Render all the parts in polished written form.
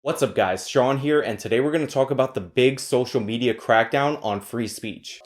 What's up guys, Sean here, and today we're going to talk about the big social media crackdown on free speech.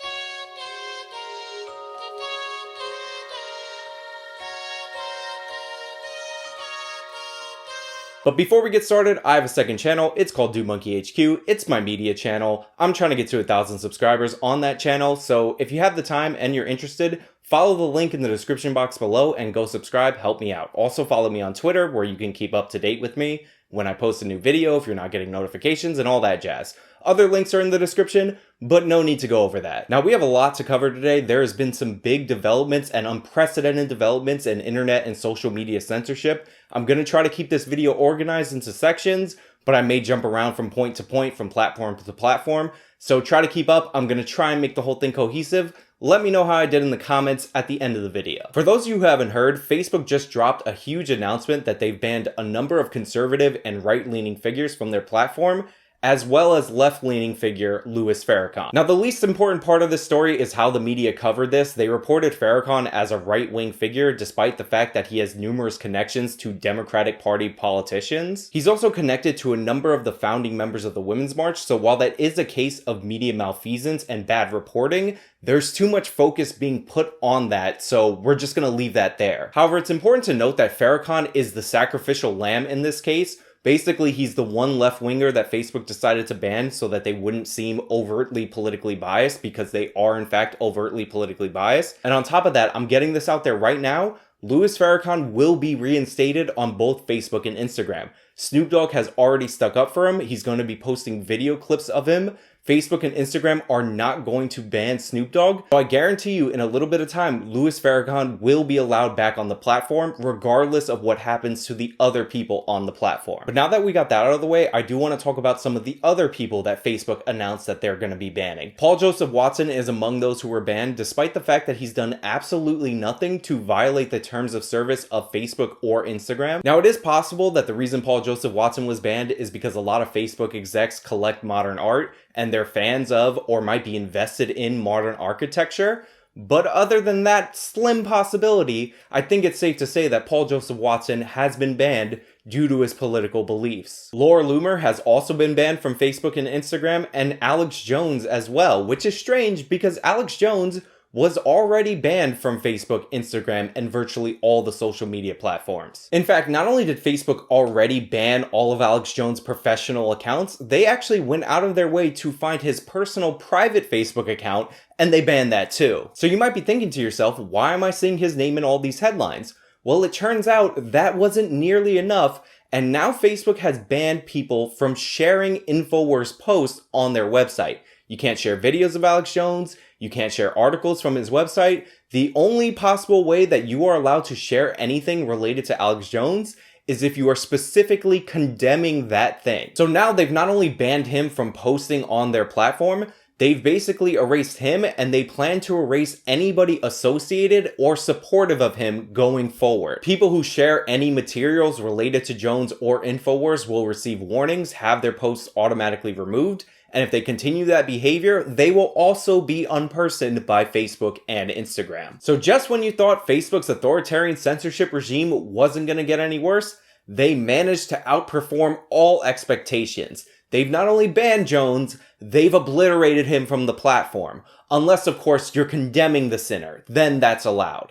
But before we get started, I have a second channel. It's called Do Monkey HQ. It's my media channel. I'm trying to get to 1,000 subscribers on that channel, so if you have the time and you're interested, follow the link in the description box below and go subscribe, help me out. Also follow me on Twitter where you can keep up to date with me when I post a new video, if you're not getting notifications and all that jazz. Other links are in the description, but no need to go over that. Now we have a lot to cover today. There has been some big developments and unprecedented developments in internet and social media censorship. I'm going to try to keep this video organized into sections, but I may jump around from point to point, from platform to platform. So try to keep up. I'm going to try and make the whole thing cohesive. Let me know how I did in the comments at the end of the video. For those of you who haven't heard, Facebook just dropped a huge announcement that they've banned a number of conservative and right-leaning figures from their platform, as well as left-leaning figure Louis Farrakhan. Now, the least important part of this story is how the media covered this. They reported Farrakhan as a right-wing figure, despite the fact that he has numerous connections to Democratic Party politicians. He's also connected to a number of the founding members of the Women's March, so while that is a case of media malfeasance and bad reporting, there's too much focus being put on that, so we're just gonna leave that there. However, it's important to note that Farrakhan is the sacrificial lamb in this case. Basically, he's the one left-winger that Facebook decided to ban so that they wouldn't seem overtly politically biased, because they are in fact overtly politically biased. And on top of that, I'm getting this out there right now, Louis Farrakhan will be reinstated on both Facebook and Instagram. Snoop Dogg has already stuck up for him. He's going to be posting video clips of him. Facebook and Instagram are not going to ban Snoop Dogg. So I guarantee you in a little bit of time, Louis Farrakhan will be allowed back on the platform, regardless of what happens to the other people on the platform. But now that we got that out of the way, I do want to talk about some of the other people that Facebook announced that they're going to be banning. Paul Joseph Watson is among those who were banned, despite the fact that he's done absolutely nothing to violate the terms of service of Facebook or Instagram. Now, it is possible that the reason Paul Joseph Watson was banned is because a lot of Facebook execs collect modern art and they're fans of or might be invested in modern architecture. But other than that slim possibility, I think it's safe to say that Paul Joseph Watson has been banned due to his political beliefs. Laura Loomer has also been banned from Facebook and Instagram, and Alex Jones as well, which is strange because Alex Jones was already banned from Facebook, Instagram, and virtually all the social media platforms. In fact, not only did Facebook already ban all of Alex Jones' professional accounts, they actually went out of their way to find his personal private Facebook account, and they banned that too. So you might be thinking to yourself, why am I seeing his name in all these headlines? Well, it turns out that wasn't nearly enough, and now Facebook has banned people from sharing InfoWars posts on their website. You can't share videos of Alex Jones. You can't share articles from his website. The only possible way that you are allowed to share anything related to Alex Jones is if you are specifically condemning that thing. So now they've not only banned him from posting on their platform, they've basically erased him, and they plan to erase anybody associated or supportive of him going forward. People who share any materials related to Jones or InfoWars will receive warnings, have their posts automatically removed, and if they continue that behavior, they will also be unpersoned by Facebook and Instagram. So just when you thought Facebook's authoritarian censorship regime wasn't going to get any worse, they managed to outperform all expectations. They've not only banned Jones, they've obliterated him from the platform. Unless, of course, you're condemning the sinner, then that's allowed.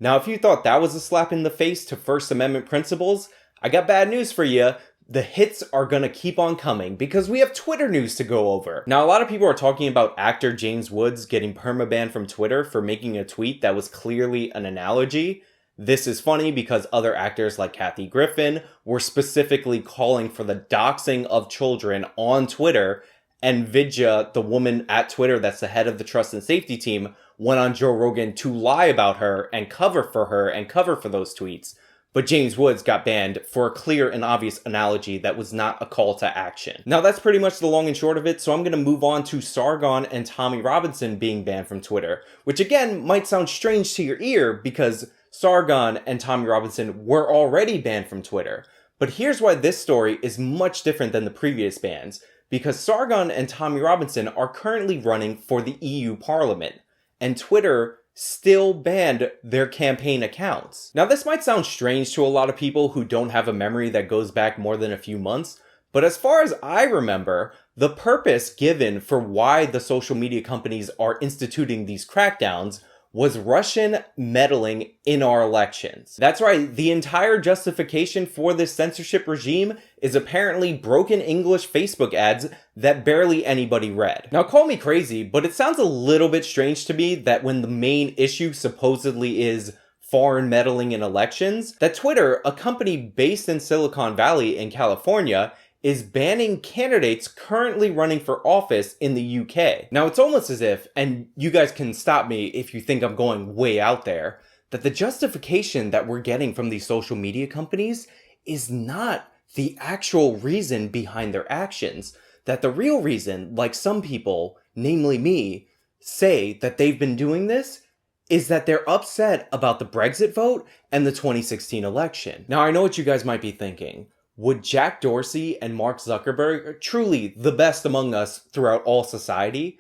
Now, if you thought that was a slap in the face to First Amendment principles, I got bad news for you. The hits are gonna keep on coming because we have Twitter news to go over. Now, a lot of people are talking about actor James Woods getting permabanned from Twitter for making a tweet that was clearly an analogy. This is funny because other actors like Kathy Griffin were specifically calling for the doxing of children on Twitter, and Vidya, the woman at Twitter that's the head of the trust and safety team, went on Joe Rogan to lie about her and cover for those tweets. But James Woods got banned for a clear and obvious analogy that was not a call to action. Now that's pretty much the long and short of it, so I'm going to move on to Sargon and Tommy Robinson being banned from Twitter, which again might sound strange to your ear because Sargon and Tommy Robinson were already banned from Twitter. But here's why this story is much different than the previous bans, because Sargon and Tommy Robinson are currently running for the EU Parliament, and Twitter still banned their campaign accounts. Now, this might sound strange to a lot of people who don't have a memory that goes back more than a few months, but as far as I remember, the purpose given for why the social media companies are instituting these crackdowns was Russian meddling in our elections. That's right, the entire justification for this censorship regime is apparently broken English Facebook ads that barely anybody read. Now, call me crazy, but it sounds a little bit strange to me that when the main issue supposedly is foreign meddling in elections, that Twitter, a company based in Silicon Valley in California, is banning candidates currently running for office in the UK. Now, it's almost as if, and you guys can stop me if you think I'm going way out there, that the justification that we're getting from these social media companies is not the actual reason behind their actions. That the real reason, like some people, namely me, say that they've been doing this is that they're upset about the Brexit vote and the 2016 election. Now, I know what you guys might be thinking. Would Jack Dorsey and Mark Zuckerberg, truly the best among us throughout all society,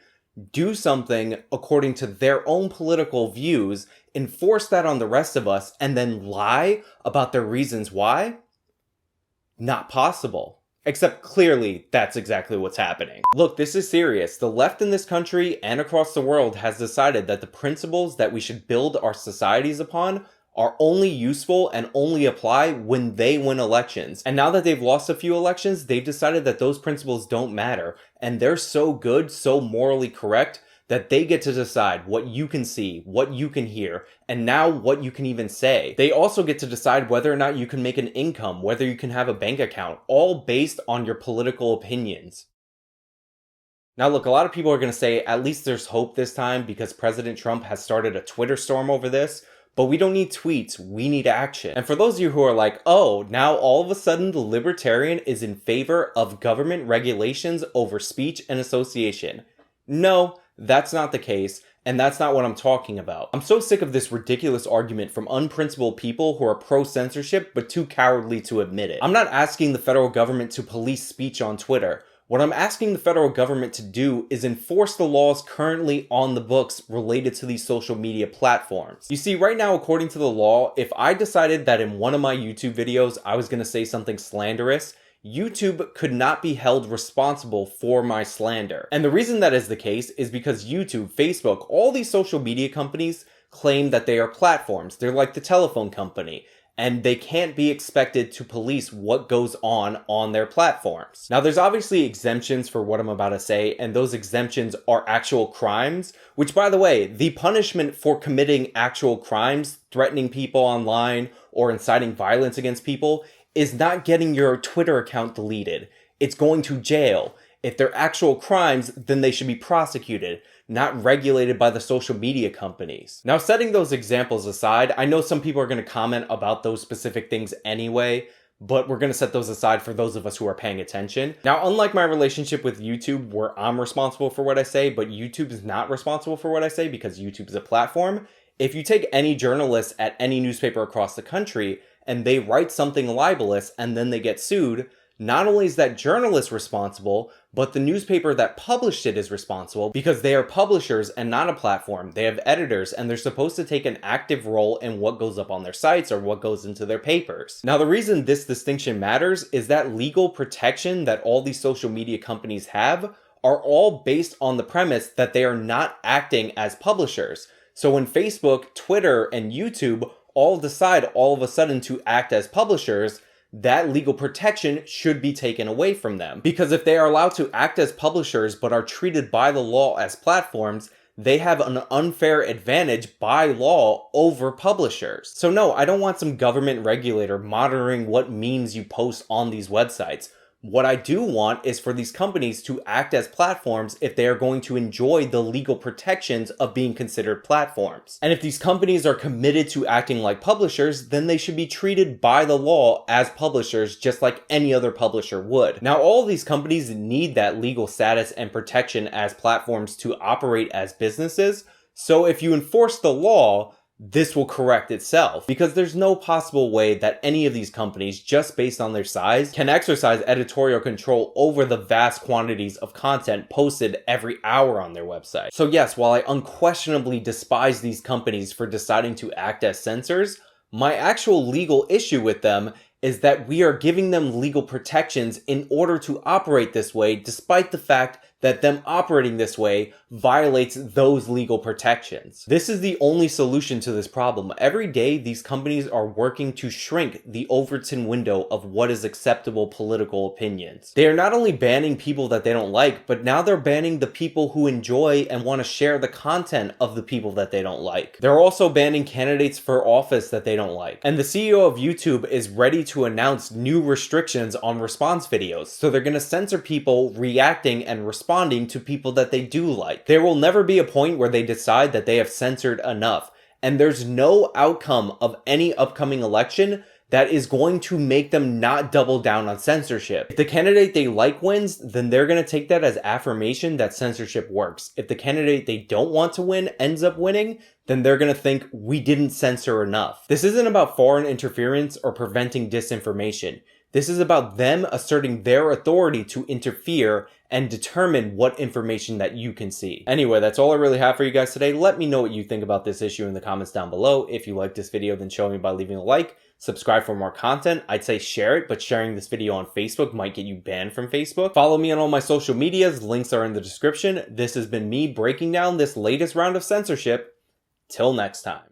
do something according to their own political views, enforce that on the rest of us, and then lie about their reasons why? Not possible. Except clearly, that's exactly what's happening. Look, this is serious. The left in this country and across the world has decided that the principles that we should build our societies upon are only useful and only apply when they win elections. And now that they've lost a few elections, they've decided that those principles don't matter. And they're so good, so morally correct, that they get to decide what you can see, what you can hear, and now what you can even say. They also get to decide whether or not you can make an income, whether you can have a bank account, all based on your political opinions. Now look, a lot of people are going to say, at least there's hope this time because President Trump has started a Twitter storm over this. But we don't need tweets, we need action. And for those of you who are like, oh, now all of a sudden the libertarian is in favor of government regulations over speech and association. No, that's not the case, and that's not what I'm talking about. I'm so sick of this ridiculous argument from unprincipled people who are pro-censorship but too cowardly to admit it. I'm not asking the federal government to police speech on Twitter. What I'm asking the federal government to do is enforce the laws currently on the books related to these social media platforms. You see, right now, according to the law, if I decided that in one of my YouTube videos I was going to say something slanderous, YouTube could not be held responsible for my slander. And the reason that is the case is because YouTube, Facebook, all these social media companies claim that they are platforms. They're like the telephone company. And they can't be expected to police what goes on their platforms. Now, there's obviously exemptions for what I'm about to say, and those exemptions are actual crimes, which, by the way, the punishment for committing actual crimes, threatening people online or inciting violence against people, is not getting your Twitter account deleted. It's going to jail. If they're actual crimes, then they should be prosecuted, not regulated by the social media companies. Now, setting those examples aside, I know some people are going to comment about those specific things anyway, but we're going to set those aside for those of us who are paying attention. Now, unlike my relationship with YouTube, where I'm responsible for what I say, but YouTube is not responsible for what I say because YouTube is a platform, if you take any journalist at any newspaper across the country and they write something libelous and then they get sued, not only is that journalist responsible, but the newspaper that published it is responsible because they are publishers and not a platform. They have editors and they're supposed to take an active role in what goes up on their sites or what goes into their papers. Now, the reason this distinction matters is that legal protection that all these social media companies have are all based on the premise that they are not acting as publishers. So when Facebook, Twitter, and YouTube all decide all of a sudden to act as publishers, that legal protection should be taken away from them. Because if they are allowed to act as publishers but are treated by the law as platforms, they have an unfair advantage by law over publishers. So no, I don't want some government regulator monitoring what memes you post on these websites. What I do want is for these companies to act as platforms if they are going to enjoy the legal protections of being considered platforms. And if these companies are committed to acting like publishers, then they should be treated by the law as publishers just like any other publisher would. Now, all of these companies need that legal status and protection as platforms to operate as businesses. So if you enforce the law, this will correct itself, because there's no possible way that any of these companies, just based on their size, can exercise editorial control over the vast quantities of content posted every hour on their website. So yes, while I unquestionably despise these companies for deciding to act as censors, my actual legal issue with them is that we are giving them legal protections in order to operate this way, despite the fact that them operating this way violates those legal protections. This is the only solution to this problem. Every day, these companies are working to shrink the Overton window of what is acceptable political opinions. They are not only banning people that they don't like, but now they're banning the people who enjoy and want to share the content of the people that they don't like. They're also banning candidates for office that they don't like. And the CEO of YouTube is ready to announce new restrictions on response videos. So they're going to censor people reacting and responding to people that they do like. There will never be a point where they decide that they have censored enough, and there's no outcome of any upcoming election that is going to make them not double down on censorship. If the candidate they like wins, then they're going to take that as affirmation that censorship works. If the candidate they don't want to win ends up winning, then they're going to think we didn't censor enough. This isn't about foreign interference or preventing disinformation. This is about them asserting their authority to interfere and determine what information that you can see. Anyway, that's all I really have for you guys today. Let me know what you think about this issue in the comments down below. If you like this video, then show me by leaving a like. Subscribe for more content. I'd say share it, but sharing this video on Facebook might get you banned from Facebook. Follow me on all my social medias. Links are in the description. This has been me breaking down this latest round of censorship. Till next time.